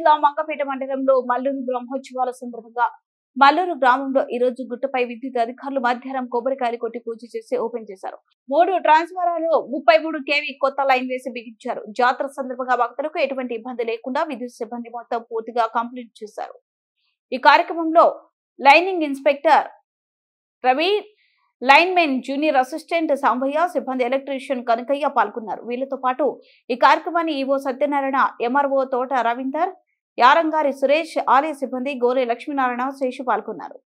జిల్లా మంగపేట మండలంలో మల్లూరు బ్రహ్మోత్సవాల సందర్భంగా మల్లూరు గ్రామంలో ఈ రోజు గుట్టపై విద్యుత్ అధికారులు మధ్యాహ్నం కొబ్బరికాయలు కొట్టి పూజ చేసి ఓపెన్ చేశారు. 3 ట్రాన్స్ఫార్మర్లు 33 కేవీ కొత్త లైన్ వేసి బిగించారు. జాతర సందర్భంగా భక్తులకు ఎటువంటి ఇబ్బంది లేకుండా విద్యుత్ సిబ్బంది మొత్తం పూర్తిగా కంప్లీట్ చేశారు. ఈ కార్యక్రమంలో lining inspector Ravi, linemen junior assistant Sambaiah, సిబ్బంది ఎలక్ట్రీషియన్ కనకయ్య పాల్గొన్నారు. వీళ్లతో పాటు ఈ కార్యక్రమాన్ని ఈవో సత్యనారాయణ, ఎంఆర్ఓ తోట రవీందర్, యారంగారి సురేష్, ఆలయ సిబ్బంది గోరే లక్ష్మీనారాయణ, శేషు పాల్గొన్నారు.